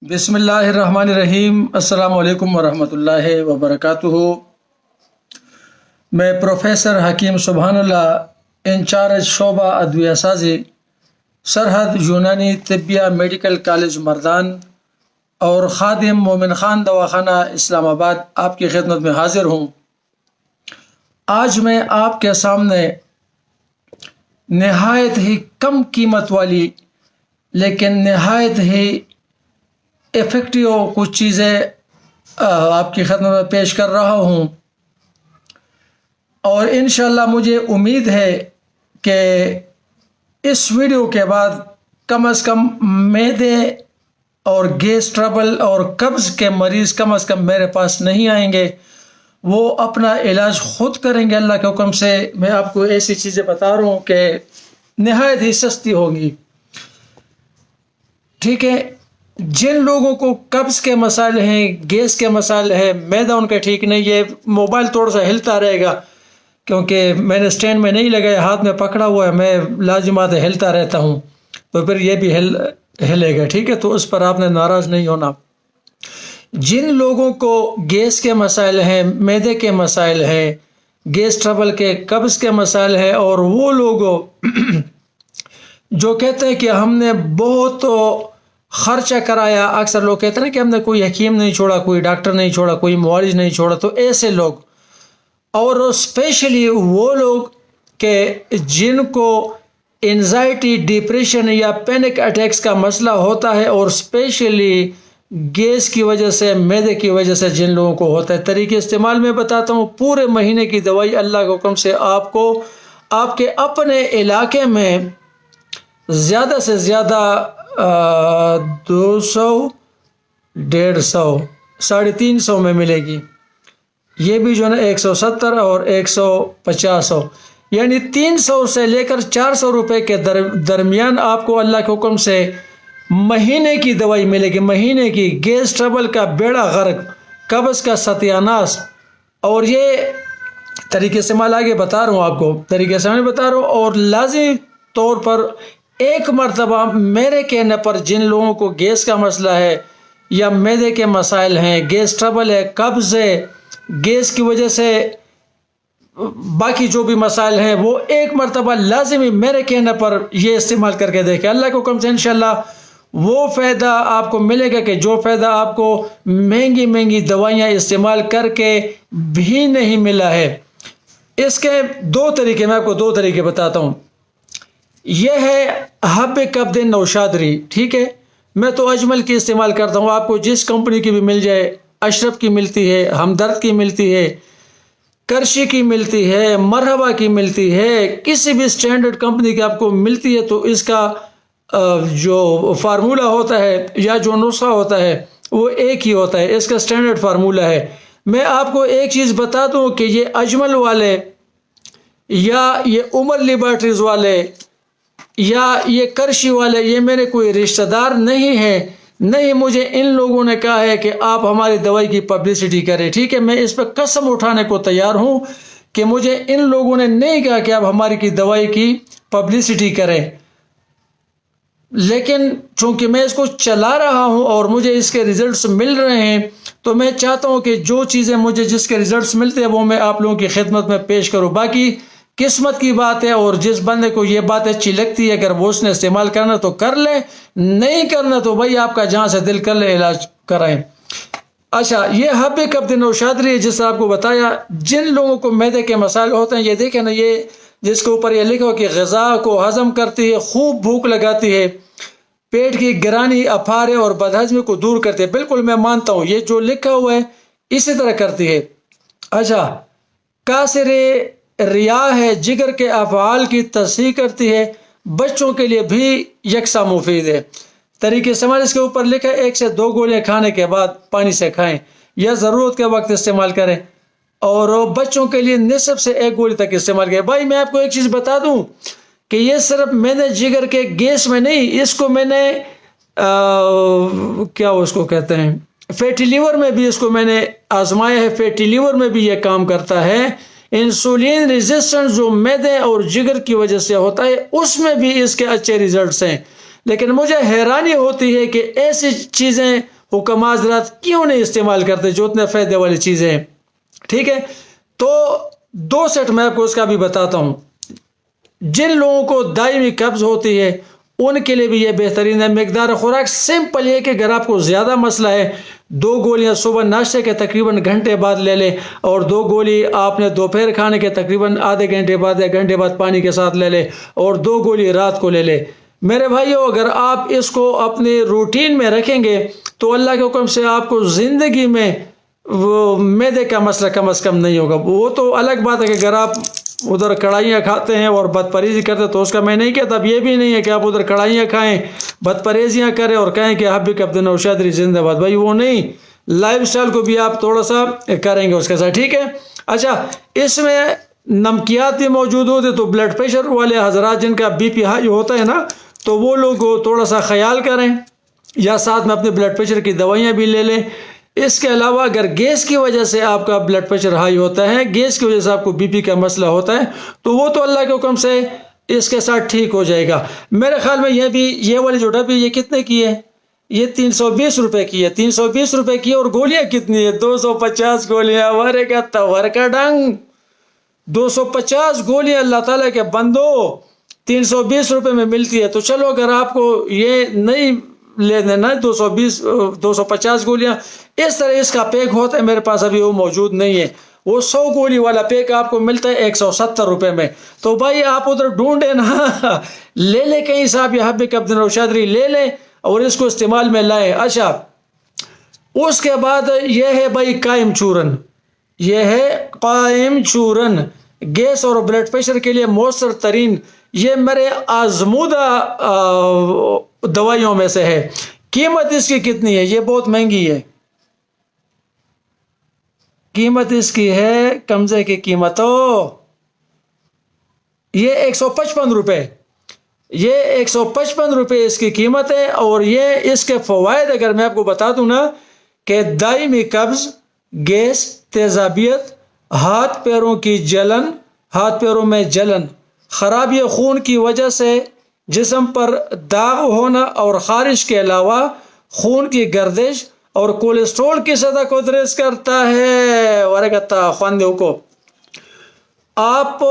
بسم اللہ الرحمن الرحیم۔ السلام علیکم ورحمۃ اللہ وبرکاتہ۔ میں پروفیسر حکیم سبحان اللہ، انچارج شعبہ ادویہ سازی، سرحد یونانی طبیہ میڈیکل کالج مردان اور خادم مومن خان دواخانہ اسلام آباد آپ کی خدمت میں حاضر ہوں۔ آج میں آپ کے سامنے نہایت ہی کم قیمت والی لیکن نہایت ہی ایفیکٹیو کچھ چیزیں آپ کی خدمت میں پیش کر رہا ہوں، اور انشاءاللہ مجھے امید ہے کہ اس ویڈیو کے بعد کم از کم معدے اور گیس ٹربل اور قبض کے مریض کم از کم میرے پاس نہیں آئیں گے، وہ اپنا علاج خود کریں گے اللہ کے حکم سے۔ میں آپ کو ایسی چیزیں بتا رہا ہوں کہ نہایت ہی سستی ہوگی، ٹھیک ہے۔ جن لوگوں کو قبض کے مسائل ہیں، گیس کے مسائل ہیں، معدہ ان کا ٹھیک نہیں ہے، موبائل تھوڑا سا ہلتا رہے گا کیونکہ میں نے سٹینڈ میں نہیں لگایا، ہاتھ میں پکڑا ہوا ہے، میں لازمات ہلتا رہتا ہوں تو پھر یہ بھی ہلے گا، ٹھیک ہے۔ تو اس پر آپ نے ناراض نہیں ہونا۔ جن لوگوں کو گیس کے مسائل ہیں، معدے کے مسائل ہیں، گیس ٹربل کے، قبض کے مسائل ہیں، اور وہ لوگ جو کہتے ہیں کہ ہم نے بہت خرچہ کرایا، اکثر لوگ کہتے ہیں کہ ہم نے کوئی حکیم نہیں چھوڑا، کوئی ڈاکٹر نہیں چھوڑا، کوئی معالج نہیں چھوڑا، تو ایسے لوگ، اور اسپیشلی وہ لوگ کہ جن کو انزائٹی، ڈپریشن یا پینک اٹیکس کا مسئلہ ہوتا ہے، اور اسپیشلی گیس کی وجہ سے، معدے کی وجہ سے جن لوگوں کو ہوتا ہے، طریقے استعمال میں بتاتا ہوں۔ پورے مہینے کی دوائی اللہ کے حکم سے آپ کو آپ کے اپنے علاقے میں زیادہ سے زیادہ 200، 150، 350 میں ملے گی۔ یہ بھی جو ہے نا 170 اور 150، یعنی 300 سے لے کر 400 روپے کے درمیان آپ کو اللہ کے حکم سے مہینے کی دوائی ملے گی، مہینے کی۔ گیس ٹربل کا بیڑا غرق، قبض کا ستیاناش، اور یہ طریقے استعمال آگے بتا رہا ہوں، آپ کو طریقے استعمال بتا رہا ہوں، اور لازمی طور پر ایک مرتبہ میرے کہنے پر جن لوگوں کو گیس کا مسئلہ ہے یا معدے کے مسائل ہیں، گیس ٹربل ہے، قبض ہے، گیس کی وجہ سے باقی جو بھی مسائل ہیں، وہ ایک مرتبہ لازمی میرے کہنے پر یہ استعمال کر کے دیکھیں۔ اللہ کے حکم سے انشاءاللہ وہ فائدہ آپ کو ملے گا کہ جو فائدہ آپ کو مہنگی مہنگی دوائیاں استعمال کر کے بھی نہیں ملا ہے۔ اس کے دو طریقے، میں آپ کو دو طریقے بتاتا ہوں۔ یہ ہے حب کبد نوشادری، ٹھیک ہے۔ میں تو اجمل کی استعمال کرتا ہوں، آپ کو جس کمپنی کی بھی مل جائے، اشرف کی ملتی ہے، ہمدرد کی ملتی ہے، کرشی کی ملتی ہے، مرحبا کی ملتی ہے، کسی بھی سٹینڈرڈ کمپنی کی آپ کو ملتی ہے، تو اس کا جو فارمولہ ہوتا ہے یا جو نسخہ ہوتا ہے وہ ایک ہی ہوتا ہے، اس کا سٹینڈرڈ فارمولہ ہے۔ میں آپ کو ایک چیز بتا دوں کہ یہ اجمل والے یا یہ عمر لیبارٹریز والے یا یہ کرشی والے، یہ میرے کوئی رشتہ دار نہیں ہے، نہیں مجھے ان لوگوں نے کہا ہے کہ آپ ہماری دوائی کی پبلسٹی کریں، ٹھیک ہے۔ میں اس پہ قسم اٹھانے کو تیار ہوں کہ مجھے ان لوگوں نے نہیں کہا کہ آپ ہماری کی دوائی کی پبلسٹی کریں، لیکن چونکہ میں اس کو چلا رہا ہوں اور مجھے اس کے ریزلٹس مل رہے ہیں، تو میں چاہتا ہوں کہ جو چیزیں مجھے جس کے ریزلٹس ملتے ہیں وہ میں آپ لوگوں کی خدمت میں پیش کروں۔ باقی قسمت کی بات ہے، اور جس بندے کو یہ بات اچھی لگتی ہے اگر وہ اس نے استعمال کرنا تو کر لے، نہیں کرنا تو بھائی آپ کا جہاں سے دل کر لے علاج کرائیں۔ اچھا، یہ حب کبد نوشادری ہے، جس سے آپ کو بتایا جن لوگوں کو معدے کے مسائل ہوتے ہیں۔ یہ دیکھیں نا، یہ جس کے اوپر یہ لکھا ہو کہ غذا کو ہضم کرتی ہے، خوب بھوک لگاتی ہے، پیٹ کی گرانی، افارے اور بدہضمی کو دور کرتی ہے۔ بالکل میں مانتا ہوں، یہ جو لکھا ہوا ہے اسی طرح کرتی ہے۔ اچھا، کاسر ریاح ہے، جگر کے افعال کی تصحیح کرتی ہے، بچوں کے لیے بھی یکساں مفید ہے۔ طریقے استعمال اس کے اوپر لکھا ہے، 1 سے 2 گولیاں کھانے کے بعد پانی سے کھائیں یا ضرورت کے وقت استعمال کریں، اور بچوں کے لیے نصف سے 1 گولی تک استعمال کریں۔ بھائی میں آپ کو ایک چیز بتا دوں کہ یہ صرف میں نے جگر کے گیس میں نہیں، اس کو میں نے کیا اس کو کہتے ہیں، فیٹی لیور میں بھی اس کو میں نے آزمایا ہے، فیٹی لیور میں بھی یہ کام کرتا ہے۔ انسولین ریزسٹنس جو معدے اور جگر کی وجہ سے ہوتا ہے، اس میں بھی اس کے اچھے ریزلٹس ہیں۔ لیکن مجھے حیرانی ہوتی ہے کہ ایسی چیزیں حکم معذرت کیوں نہیں استعمال کرتے جو اتنے فائدے والی چیزیں ہیں؟ ٹھیک ہے، تو 2 سیٹ میں آپ کو اس کا بھی بتاتا ہوں. جن لوگوں کو دائمی قبض ہوتی ہے ان کے لیے بھی یہ بہترین ہے. مقدار خوراک سمپل یہ کہ اگر آپ کو زیادہ مسئلہ ہے 2 گولیاں صبح ناشتے کے تقریباً گھنٹے بعد لے لیں، اور 2 گولی آپ نے دوپہر کھانے کے تقریباً آدھے گھنٹے بعد یا گھنٹے بعد پانی کے ساتھ لے لیں، اور 2 گولی رات کو لے لیں. میرے بھائیو، اگر آپ اس کو اپنے روٹین میں رکھیں گے تو اللہ کے حکم سے آپ کو زندگی میں وہ معدے کا مسئلہ کم از کم نہیں ہوگا. وہ تو الگ بات ہے کہ اگر آپ ادھر کڑھائیاں کھاتے ہیں اور بد پرہیزی کرتے تو اس کا میں نہیں کہتا. اب یہ بھی نہیں ہے کہ آپ ادھر کڑھائیاں کھائیں، بد پرہیزیاں کریں اور کہیں کہ حبیب عبد نوشادری زندہ باد. بھائی وہ نہیں، لائف سٹائل کو بھی آپ تھوڑا سا کریں گے اس کے ساتھ. ٹھیک ہے. اچھا، اس میں نمکیات بھی موجود ہوتے تو بلڈ پریشر والے حضرات جن کا بی پی ہائی ہوتا ہے نا، تو وہ لوگ تھوڑا سا خیال کریں یا ساتھ میں اپنے بلڈ پریشر کی دوائیاں بھی لے لیں. اس کے علاوہ اگر گیس کی وجہ سے آپ کا بلڈ پریشر ہائی ہوتا ہے، گیس کی وجہ سے آپ کو بی پی کا مسئلہ ہوتا ہے، تو وہ تو اللہ کے حکم سے اس کے ساتھ ٹھیک ہو جائے گا. میرے خیال میں یہ والی جو ڈبی یہ کتنے کی ہے؟ یہ 320 روپے کی ہے. 320 روپے کی ہے. اور گولیاں کتنی ہے؟ 250 گولیاں. ورے کا تور کا ڈنگ، 250 گولیاں اللہ تعالیٰ کے بندو 320 روپے میں ملتی ہے. تو چلو اگر آپ کو یہ نہیں لے دینا 250 گولیاں، اس طرح اس کا پیک ہوتا ہے. میرے پاس ابھی وہ موجود نہیں ہے. وہ 100 گولی والا پیک آپ کو ملتا ہے 170 روپے میں. تو بھائی آپ ادھر ڈھونڈے نا، لے لے کہیں صاحب یہ حبیب عبد نوشادری لے لے اور اس کو استعمال میں لائیں. اچھا، اس کے بعد یہ ہے بھائی قائم چورن. یہ ہے قائم چورن، گیس اور بلڈ پریشر کے لیے مؤثر ترین. یہ میرے آزمودہ دوائیوں میں سے ہے. قیمت اس کی کتنی ہے؟ یہ بہت مہنگی ہے. قیمت اس کی ہے کمزے کی قیمت یہ 155 روپے. یہ 155 روپے اس کی قیمت ہے. اور یہ اس کے فوائد اگر میں آپ کو بتا دوں نا کہ دائمی قبض، گیس، تیزابیت، ہاتھ پیروں کی جلن، ہاتھ پیروں میں جلن، خرابی خون کی وجہ سے جسم پر داغ ہونا اور خارش کے علاوہ خون کی گردش اور کولیسٹرول کی سطح کو درست کرتا ہے. ورگتا خواندوں کو آپ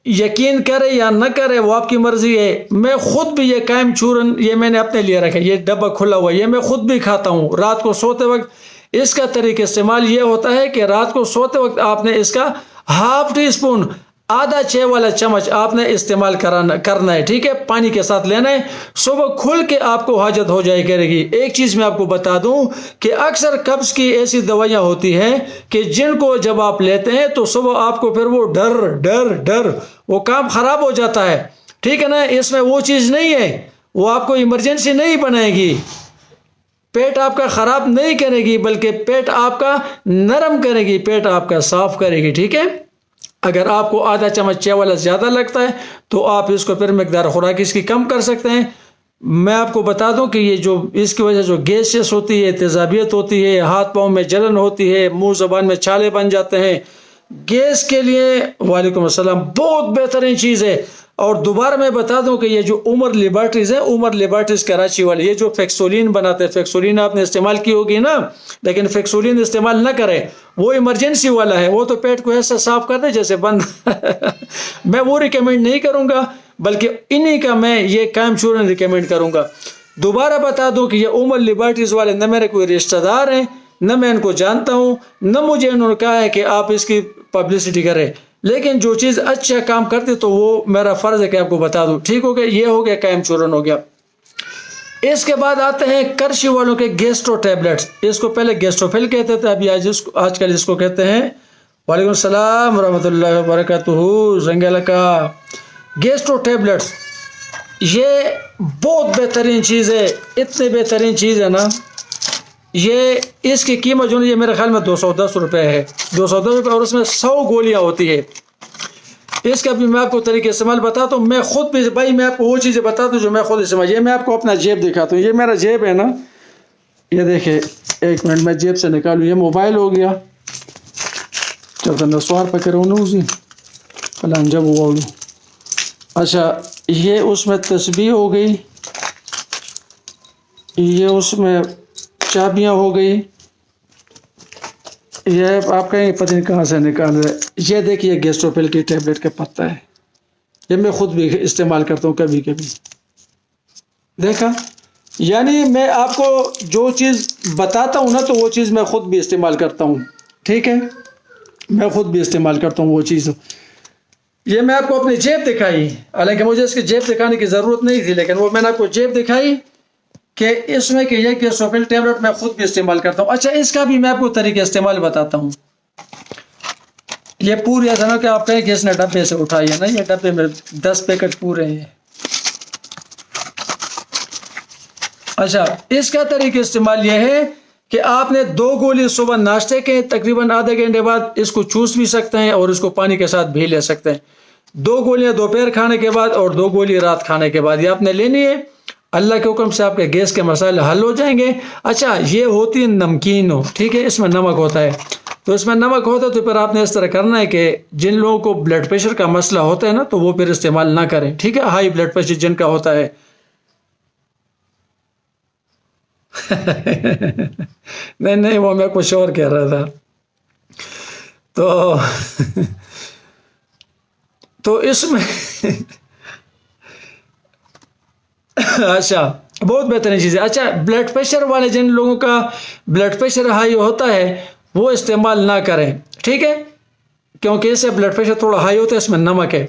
یقین کرے یا نہ کرے وہ آپ کی مرضی ہے. میں خود بھی یہ قائم چورن یہ میں نے اپنے لیے رکھا. یہ ڈبہ کھلا ہوا، یہ میں خود بھی کھاتا ہوں. رات کو سوتے وقت اس کا طریقہ استعمال یہ ہوتا ہے کہ رات کو سوتے وقت آپ نے اس کا ½ ٹی اسپون، آدھا چائے والا چمچ آپ نے استعمال کرنا ہے. ٹھیک ہے، پانی کے ساتھ لینا ہے. صبح کھل کے آپ کو حاجت ہو جائے کرے گی. ایک چیز میں آپ کو بتا دوں کہ اکثر قبض کی ایسی دوائیاں ہوتی ہیں کہ جن کو جب آپ لیتے ہیں تو صبح آپ کو پھر وہ ڈر وہ کام خراب ہو جاتا ہے. ٹھیک ہے نا. اس میں وہ چیز نہیں ہے، وہ آپ کو ایمرجنسی نہیں بنائے گی، پیٹ آپ کا خراب نہیں کرے گی، بلکہ پیٹ آپ کا نرم کرے گی، پیٹ آپ کا صاف کرے گی. ٹھیک ہے. اگر آپ کو آدھا چمچ چائے والا زیادہ لگتا ہے تو آپ اس کو پھر مقدار خوراک اس کی کم کر سکتے ہیں. میں آپ کو بتا دوں کہ یہ جو اس کی وجہ سے جو گیسز ہوتی ہے، تیزابیت ہوتی ہے، ہاتھ پاؤں میں جلن ہوتی ہے، منہ زبان میں چھالے بن جاتے ہیں، گیس کے لیے وعلیکم السلام بہت بہترین چیز ہے. اور دوبارہ میں بتا دوں کہ یہ جو عمر لیبارٹریز ہے، عمر لیبارٹریز کراچی والے، یہ جو فیکسولین بناتے ہیں، فیکسولین آپ نے استعمال کی ہوگی نا، لیکن فیکسولین استعمال نہ کرے، وہ ایمرجنسی والا ہے. وہ تو پیٹ کو ایسا صاف کر دے جیسے بند. میں وہ ریکمینڈ نہیں کروں گا، بلکہ انہی کا میں یہ قائم چورن ریکمینڈ کروں گا. دوبارہ بتا دوں کہ یہ عمر لیبارٹریز والے نہ میرے کوئی رشتہ دار ہیں، نہ میں ان کو جانتا ہوں، نہ مجھے انہوں نے کہا ہے کہ آپ اس کی پبلسٹی کریں. لیکن جو چیز اچھا کام کرتے تو وہ میرا فرض ہے کہ آپ کو بتا دوں. ٹھیک ہو گیا. یہ ہو گیا قائم چورن ہو گیا. اس کے بعد آتے ہیں کرشی والوں کے گیسٹرو ٹیبلٹس. اس کو پہلے گیسٹروفل کہتے تھے، ابھی آج کل اس کو کہتے ہیں وعلیکم السلام ورحمۃ اللہ وبرکاتہ زنگلہ کا گیسٹرو ٹیبلٹس. یہ بہت بہترین چیز ہے، اتنی بہترین چیز ہے نا. یہ اس کی قیمت جو ہے یہ میرے خیال میں 210 روپے ہے. 210 روپے، اور اس میں 100 گولیاں ہوتی ہے. اس کا بھی میں آپ کو طریقہ استعمال بتاتا ہوں. میں خود بھی بھائی میں آپ کو وہ چیزیں بتاتا ہوں جو میں خود استعمال. یہ میں آپ کو اپنا جیب دکھاتا ہوں. یہ میرا جیب ہے نا، یہ دیکھیں. ایک منٹ میں جیب سے نکالوں. یہ موبائل ہو گیا، چلتا نسوار پکڑوں نا اسی فلان جب ہوا. اچھا، یہ اس میں تسبیح ہو گئی، یہ اس میں چابیاں ہو گئی. یہ آپ کہیں پتہ نہیں کہاں سے نکال رہے. یہ دیکھیے گیسٹروپل کی ٹیبلٹ کا پتہ ہے. یہ میں خود بھی استعمال کرتا ہوں کبھی کبھی. دیکھا، یعنی میں آپ کو جو چیز بتاتا ہوں نا تو وہ چیز میں خود بھی استعمال کرتا ہوں. ٹھیک ہے، میں خود بھی استعمال کرتا ہوں وہ چیز. یہ میں آپ کو اپنی جیب دکھائی، حالانکہ مجھے اس کی جیب دکھانے کی ضرورت نہیں تھی، لیکن وہ میں نے آپ کو جیب دکھائی کہ اس میں کہ یہ گیسٹروپل ٹیبلٹ میں خود بھی استعمال کرتا ہوں. اچھا، اس کا بھی میں آپ کو طریقہ استعمال بتاتا ہوں. یہ پوری ایسا نہ کہ آپ کہیں کہ اس نے ڈبے سے اٹھائی ہے نا، یہ ڈبے میں 10 پیکٹ پورے ہیں. اچھا، اس کا طریقہ استعمال یہ ہے کہ آپ نے 2 گولی صبح ناشتے کے تقریباً آدھے گھنٹے بعد اس کو چوس بھی سکتے ہیں اور اس کو پانی کے ساتھ بھی لے سکتے ہیں. 2 گولیاں دوپہر کھانے کے بعد اور 2 گولی رات کھانے کے بعد یہ آپ نے لینی ہے. اللہ کے حکم سے آپ کے گیس کے مسائل حل ہو جائیں گے. اچھا، یہ ہوتی ہے نمکین ہو، ٹھیک ہے، اس میں نمک ہوتا ہے. تو اس میں نمک ہوتا ہے تو پھر آپ نے اس طرح کرنا ہے کہ جن لوگوں کو بلڈ پریشر کا مسئلہ ہوتا ہے نا تو وہ پھر استعمال نہ کریں. ٹھیک ہے، ہائی بلڈ پریشر جن کا ہوتا ہے. نہیں وہ میں کچھ اور کہہ رہا تھا. تو اس میں اچھا، بہت بہترین چیز ہے. اچھا، بلڈ پریشر والے جن لوگوں کا بلڈ پریشر ہائی ہوتا ہے وہ استعمال نہ کریں. ٹھیک ہے، کیونکہ اس سے بلڈ پریشر تھوڑا ہائی ہوتا ہے، اس میں نمک ہے.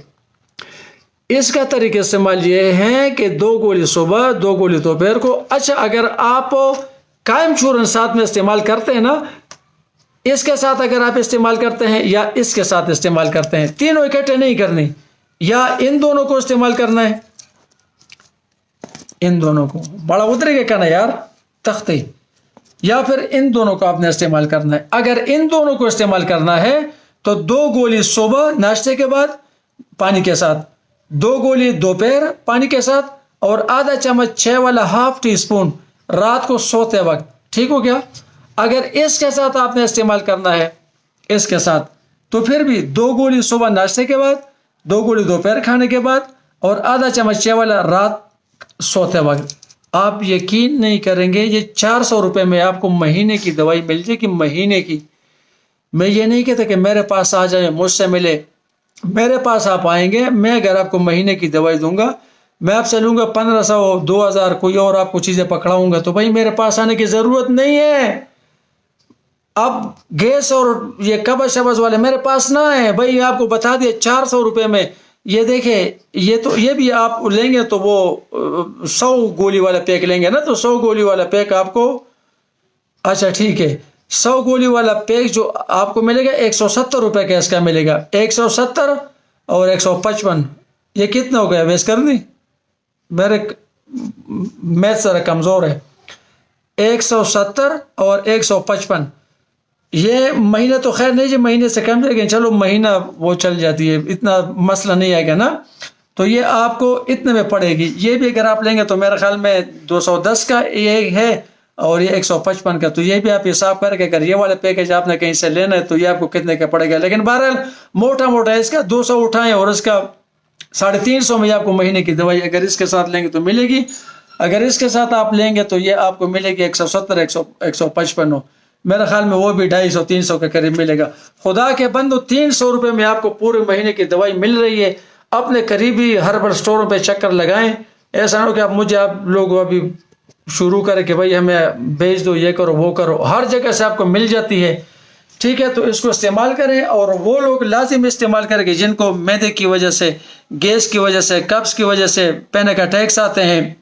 اس کا طریقہ استعمال یہ ہے کہ 2 گولی صبح 2 گولی دوپہر کو. اچھا، اگر آپ قائم چورن ساتھ میں استعمال کرتے ہیں نا، اس کے ساتھ اگر آپ استعمال کرتے ہیں یا اس کے ساتھ استعمال کرتے ہیں، تینوں اکٹھے نہیں کرنی، یا ان دونوں کو استعمال کرنا ہے، ان دونوں کو بڑا اترے گا کہنا یار تختے، یا پھر ان دونوں کو آپ نے استعمال کرنا ہے. اگر ان دونوں کو استعمال کرنا ہے تو 2 گولی صبح ناشتے کے بعد پانی کے ساتھ، 2 گولی دوپہر پانی کے ساتھ، اور آدھا چمچ 6 والا ½ ٹی اسپون رات کو سوتے وقت. ٹھیک ہو گیا؟ اگر اس کے ساتھ آپ نے استعمال کرنا ہے، اس کے ساتھ، تو پھر بھی 2 گولی صبح ناشتے کے بعد، 2 گولی دوپہر کھانے کے بعد، اور آدھا چمچ 6 والا رات سوتے وقت. آپ یقین نہیں کریں گے، یہ 400 روپے میں آپ کو مہینے کی دوائی مل جائے گی. مہینے کی. میں یہ نہیں کہتا کہ میرے پاس آ جائیں مجھ سے ملے، میرے پاس آپ آئیں گے، میں اگر آپ کو مہینے کی دوائی دوں گا، میں آپ سے لوں گا 1500 2000 کوئی اور آپ کو چیزیں پکڑاؤں گا، تو بھائی میرے پاس آنے کی ضرورت نہیں ہے. اب گیس اور یہ قبض شبض والے میرے پاس نہ آئے بھائی. آپ کو بتا دیا 400 روپے میں. یہ دیکھیں، یہ بھی آپ لیں گے تو وہ 100 گولی والا پیک لیں گے نا، تو 100 گولی والا پیک آپ کو، اچھا ٹھیک ہے، 100 گولی والا پیک جو آپ کو ملے گا 170 روپے کا اس کا ملے گا. 170 اور 155، یہ کتنا ہو گیا؟ ویس کر دی، میرے میتھ ذرا کمزور ہے. 170 اور 155، یہ مہینہ تو خیر نہیں جی، مہینے سے کم، لیکن چلو مہینہ وہ چل جاتی ہے، اتنا مسئلہ نہیں آئے گا نا. تو یہ آپ کو اتنے میں پڑے گی. یہ بھی اگر آپ لیں گے تو میرے خیال میں 210 کا یہ ہے، اور یہ 155 کا. تو یہ بھی آپ حساب کر کے اگر یہ والا پیکج آپ نے کہیں سے لینا ہے تو یہ آپ کو کتنے کا پڑے گا. لیکن بہرحال موٹا موٹا اس کا 200 اٹھائیں اور اس کا 350 میں آپ کو مہینے کی دوائی اگر اس کے ساتھ لیں گے تو ملے گی. اگر اس کے ساتھ آپ لیں گے تو یہ آپ کو ملے گی 170 155. میرے خیال میں وہ بھی 250 300 کے قریب ملے گا. خدا کے بندو، 300 روپے میں آپ کو پورے مہینے کی دوائی مل رہی ہے. اپنے قریبی ہربل سٹوروں پہ چکر لگائیں. ایسا نہ ہو کہ آپ لوگ ابھی شروع کریں کہ بھائی ہمیں بیچ دو، یہ کرو وہ کرو. ہر جگہ سے آپ کو مل جاتی ہے. ٹھیک ہے، تو اس کو استعمال کریں. اور وہ لوگ لازم استعمال کریں کہ جن کو معدے کی وجہ سے، گیس کی وجہ سے، قبض کی وجہ سے پینک اٹیکس آتے ہیں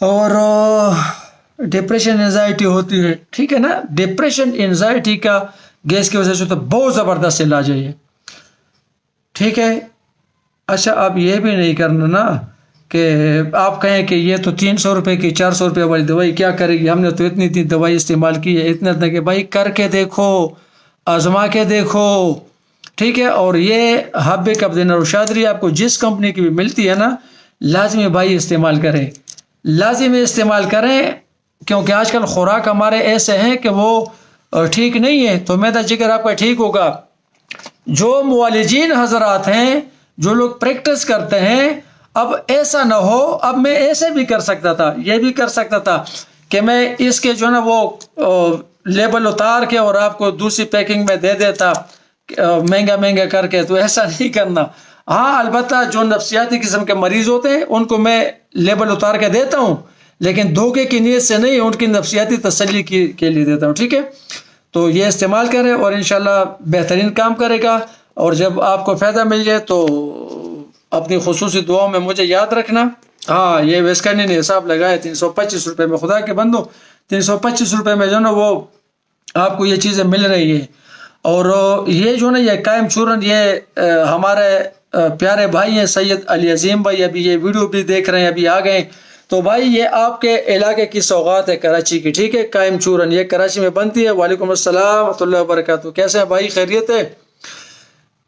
اور ڈپریشن انزائٹی ہوتی ہے. ٹھیک ہے نا، ڈپریشن انزائٹی کا گیس کی وجہ سے تو بہت زبردست علاج ہے یہ. ٹھیک ہے. اچھا، آپ یہ بھی نہیں کرنا نا کہ آپ کہیں کہ یہ تو 300 روپے کی 400 روپے والی دوائی کیا کرے گی، ہم نے تو اتنی دوائی استعمال کی ہے، اتنا کہ بھائی کر کے دیکھو، آزما کے دیکھو. ٹھیک ہے. اور یہ حب قبض نوشادری آپ کو جس کمپنی کی بھی ملتی ہے نا، لازمی بھائی استعمال کریں، لازمی استعمال کریں. کیونکہ آج کل خوراک ہمارے ایسے ہیں کہ وہ ٹھیک نہیں ہے. تو میدا جگر آپ کا ٹھیک ہوگا. جو معالجین حضرات ہیں، جو لوگ پریکٹس کرتے ہیں، اب ایسا نہ ہو، اب میں ایسے بھی کر سکتا تھا، یہ بھی کر سکتا تھا کہ میں اس کے جو ہے نا وہ لیبل اتار کے اور آپ کو دوسری پیکنگ میں دے دیتا مہنگا مہنگا کر کے، تو ایسا نہیں کرنا۔ ہاں البتہ جو نفسیاتی قسم کے مریض ہوتے ہیں ان کو میں لیبل اتار کے دیتا ہوں، لیکن دھوکے کی نیت سے نہیں، ان کی نفسیاتی تسلی کے لیے دیتا ہوں، ٹھیک ہے؟ تو یہ استعمال کریں اور انشاءاللہ بہترین کام کرے گا، اور جب آپ کو فائدہ مل جائے تو اپنی خصوصی دعاؤں میں مجھے یاد رکھنا۔ ہاں یہ ویسکنی نے حساب لگائے 325 روپے میں، خدا کے بندو 325 روپے میں جو نا وہ آپ کو یہ چیزیں مل رہی ہے۔ اور یہ جو نا یہ قائم چورن، یہ ہمارے پیارے بھائی ہیں سید علی عظیم بھائی، ابھی یہ ویڈیو بھی دیکھ رہے ہیں، ابھی آ گئے، تو بھائی یہ آپ کے علاقے کی سوغات ہے کراچی کی، ٹھیک ہے؟ قائم چورن یہ کراچی میں بنتی ہے۔ وعلیکم السلام ورحمۃ اللہ وبرکاتہ، کیسے ہیں بھائی؟ خیریت ہے؟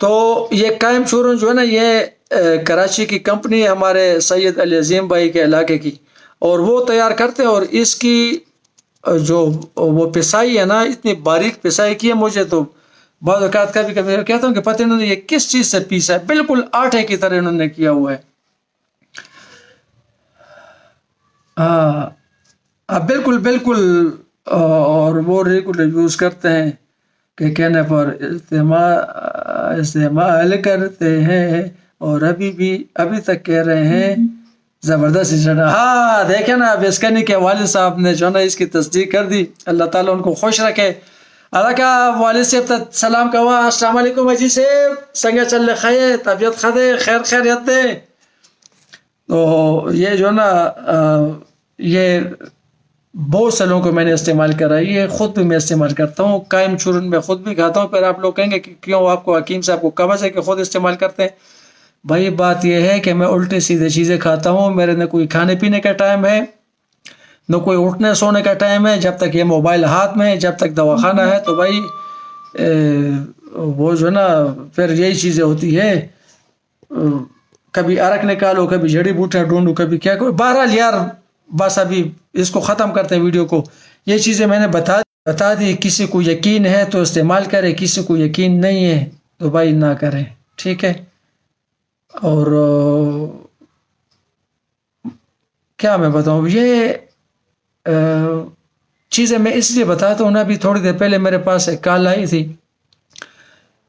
تو یہ قائم چورن جو ہے نا یہ کراچی کی کمپنی ہے ہمارے سید علی عظیم بھائی کے علاقے کی، اور وہ تیار کرتے ہیں، اور اس کی جو وہ پسائی ہے نا، اتنی باریک پسائی کی ہے، مجھے تو بعض اوقات کبھی کبھی کہتا ہوں کہ پتہ انہوں نے یہ کس چیز سے پیسا ہے، بالکل آٹے کی طرح انہوں نے کیا ہوا ہے۔ ہاں بالکل بالکل، اور وہ ریگولر یوز کرتے ہیں کہ کہنے پر استعمال کرتے ہیں، اور ابھی تک کہہ رہے ہیں زبردست چڑھا۔ ہاں دیکھیں نا، ویسکنی کے والد صاحب نے جو نا اس کی تصدیق کر دی، اللہ تعالیٰ ان کو خوش رکھے۔ اللہ کا والد صاحب سلام کہوا، السلام علیکم اجی صاحب، سنگے چل خیر، طبیعت خدے خیر خیریت دے۔ تو یہ جو نا یہ بہت سے لوگوں کو میں نے استعمال کرا، یہ خود بھی میں استعمال کرتا ہوں، قائم چورن میں خود بھی کھاتا ہوں۔ پھر آپ لوگ کہیں گے کہ کیوں آپ کو حکیم صاحب کو قبض ہے کہ خود استعمال کرتے ہیں؟ بھائی بات یہ ہے کہ میں الٹے سیدھے چیزیں کھاتا ہوں، میرے نہ کوئی کھانے پینے کا ٹائم ہے، نہ کوئی اٹھنے سونے کا ٹائم ہے، جب تک یہ موبائل ہاتھ میں ہے، جب تک دواخانہ ہے، تو بھائی وہ جو ہے نا پھر یہی چیزیں ہوتی ہے، کبھی عرق نکالو، کبھی جڑی بوٹیاں ڈھونڈو، کبھی کیا کرو۔ بہرحال یار بس ابھی اس کو ختم کرتے ہیں ویڈیو کو۔ یہ چیزیں میں نے بتا دی، کسی کو یقین ہے تو استعمال کرے، کسی کو یقین نہیں ہے تو بھائی نہ کریں، ٹھیک ہے؟ اور کیا میں بتاؤں، یہ چیزیں میں اس لیے بتاتا ہوں نا، ابھی تھوڑی دیر پہلے میرے پاس ایک کال آئی تھی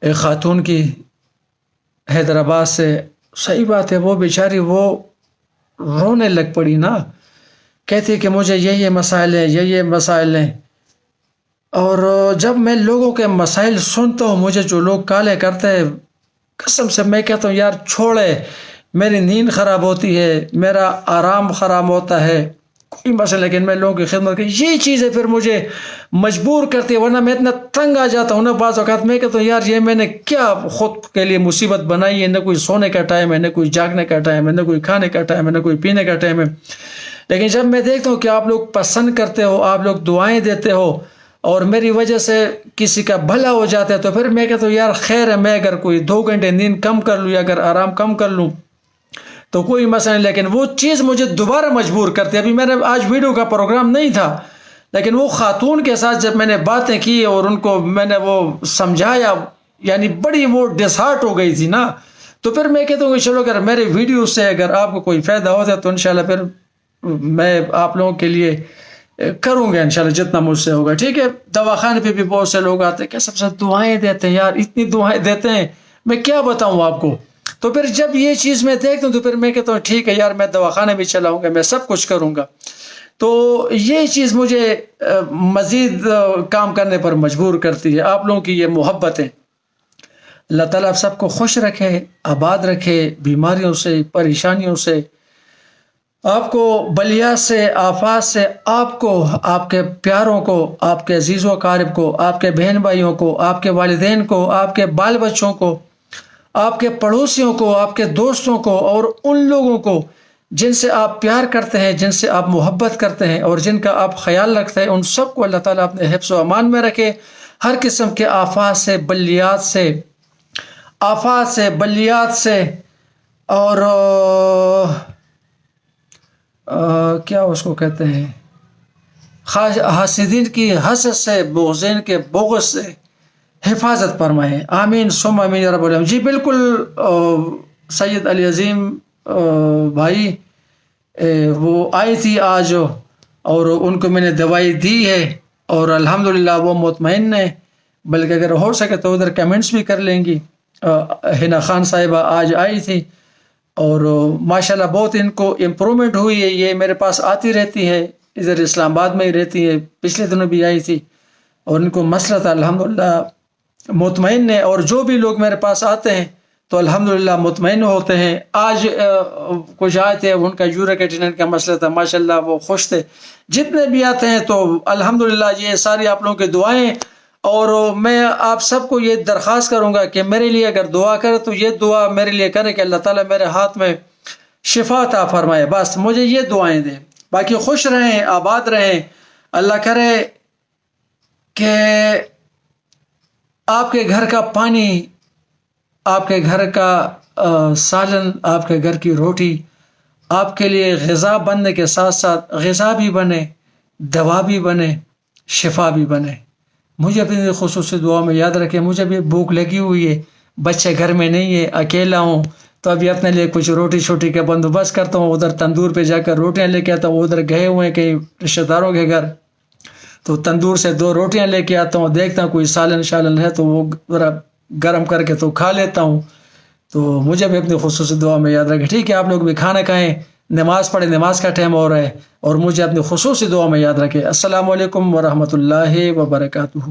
ایک خاتون کی حیدرآباد سے۔ صحیح بات ہے، وہ بیچاری وہ رونے لگ پڑی نا، کہتی ہے کہ مجھے یہ مسائل ہیں، یہ مسائل ہیں۔ اور جب میں لوگوں کے مسائل سنتا ہوں، مجھے جو لوگ کالیں کرتے ہیں، قسم سے میں کہتا ہوں یار چھوڑے، میری نیند خراب ہوتی ہے، میرا آرام خراب ہوتا ہے، کوئی مسئلہ، لیکن میں لوگوں کی خدمت کی یہ چیزیں پھر مجھے مجبور کرتی ہے، ورنہ میں اتنا تنگ آ جاتا ہوں نا بعض اوقات، میں کہتا ہوں یار یہ میں نے کیا خود کے لیے مصیبت بنائی ہے، نہ کوئی سونے کا ٹائم ہے، نہ کوئی جاگنے کا ٹائم ہے، نہ کوئی کھانے کا ٹائم ہے، نہ کوئی پینے کا ٹائم ہے۔ لیکن جب میں دیکھتا ہوں کہ آپ لوگ پسند کرتے ہو، آپ لوگ دعائیں دیتے ہو، اور میری وجہ سے کسی کا بھلا ہو جاتا ہے، تو پھر میں کہتا ہوں یار خیر ہے، میں اگر کوئی 2 گھنٹے نیند کم کر لوں یا اگر آرام کم کر لوں تو کوئی مسئلہ نہیں، لیکن وہ چیز مجھے دوبارہ مجبور کرتی ہے۔ ابھی میرا آج ویڈیو کا پروگرام نہیں تھا، لیکن وہ خاتون کے ساتھ جب میں نے باتیں کی اور ان کو میں نے وہ سمجھایا، یعنی بڑی وہ ڈسہارٹ ہو گئی تھی نا، تو پھر میں کہتا ہوں کہ چلو اگر میرے ویڈیو سے اگر آپ کو کوئی فائدہ ہوتا ہے تو انشاءاللہ پھر میں آپ لوگوں کے لیے کروں گا انشاءاللہ جتنا مجھ سے ہوگا، ٹھیک ہے؟ دواخانے پہ بھی بہت سے لوگ آتے ہیں کہ سب سے دعائیں دیتے ہیں، یار اتنی دعائیں دیتے ہیں، میں کیا بتاؤں آپ کو۔ تو پھر جب یہ چیز میں دیکھتا ہوں تو پھر میں کہتا ہوں ٹھیک ہے یار، میں دواخانے بھی چلاؤں گا، میں سب کچھ کروں گا۔ تو یہ چیز مجھے مزید کام کرنے پر مجبور کرتی ہے، آپ لوگوں کی یہ محبت ہے۔ اللہ تعالیٰ آپ سب کو خوش رکھے، آباد رکھے، بیماریوں سے، پریشانیوں سے، آپ کو بلیات سے، آفات سے، آپ کو، آپ کے پیاروں کو، آپ کے عزیز و اقارب کو، آپ کے بہن بھائیوں کو، آپ کے والدین کو، آپ کے بال بچوں کو، آپ کے پڑوسیوں کو، آپ کے دوستوں کو، اور ان لوگوں کو جن سے آپ پیار کرتے ہیں، جن سے آپ محبت کرتے ہیں، اور جن کا آپ خیال رکھتے ہیں، ان سب کو اللہ تعالیٰ اپنے حفظ و امان میں رکھے، ہر قسم کے آفات سے، بلیات سے، اور کیا اس کو کہتے ہیں، حاسدین کی حسد سے، بغضین کے بغض سے حفاظت فرمائے، آمین ثم آمین یا رب العالمین۔ جی بالکل سید علی عظیم بھائی وہ آئی تھی آج اور ان کو میں نے دوائی دی ہے اور الحمدللہ وہ مطمئن ہے. بلکہ اگر ہو سکے تو ادھر کمنٹس بھی کر لیں گی. حنا خان صاحبہ آج آئی تھی اور ماشاءاللہ بہت ان کو امپرومنٹ ہوئی ہے. یہ میرے پاس آتی رہتی ہے، ادھر اسلام آباد میں ہی رہتی ہے، پچھلے دنوں بھی آئی تھی اور ان کو مسئلہ تھا. الحمدللہ مطمئن ہے، اور جو بھی لوگ میرے پاس آتے ہیں تو الحمدللہ مطمئن ہوتے ہیں. آج کچھ آئے تھے، ان کا یورک ایسیڈ کا مسئلہ تھا، ماشاءاللہ وہ خوش تھے. جتنے بھی آتے ہیں تو الحمدللہ یہ ساری آپ لوگوں کی دعائیں. اور میں آپ سب کو یہ درخواست کروں گا کہ میرے لیے اگر دعا کرے تو یہ دعا میرے لیے کرے کہ اللہ تعالیٰ میرے ہاتھ میں شفا عطا فرمائے. بس مجھے یہ دعائیں دیں. باقی خوش رہیں، آباد رہیں. اللہ کرے کہ آپ کے گھر کا پانی، آپ کے گھر کا سالن، آپ کے گھر کی روٹی آپ کے لیے غذا بننے کے ساتھ ساتھ غذا بھی بنے، دوا بھی بنے، شفا بھی بنے. مجھے اپنی خصوصی دعا میں یاد رکھیں. مجھے بھی بھوک لگی ہوئی ہے، بچے گھر میں نہیں ہے، اکیلا ہوں، تو ابھی اپنے لیے کچھ روٹی چھوٹی کا بندوبست کرتا ہوں. ادھر تندور پہ جا کر روٹیاں لے کے آتا ہوں. ادھر گئے ہوئے ہیں کہیں رشتہ داروں کے گھر، تو تندور سے 2 روٹیاں لے کے آتا ہوں. دیکھتا ہوں کوئی سالن شالن ہے تو وہ ذرا گرم کر کے تو کھا لیتا ہوں. تو مجھے بھی اپنی خصوصی دعا میں یاد رکھیں. ٹھیک ہے، آپ لوگ بھی کھانا کھائیں، نماز پڑھیں، نماز کا ٹائم ہو رہا ہے، اور مجھے اپنی خصوصی دعا میں یاد رکھیں. السلام علیکم ورحمۃ اللہ وبرکاتہ.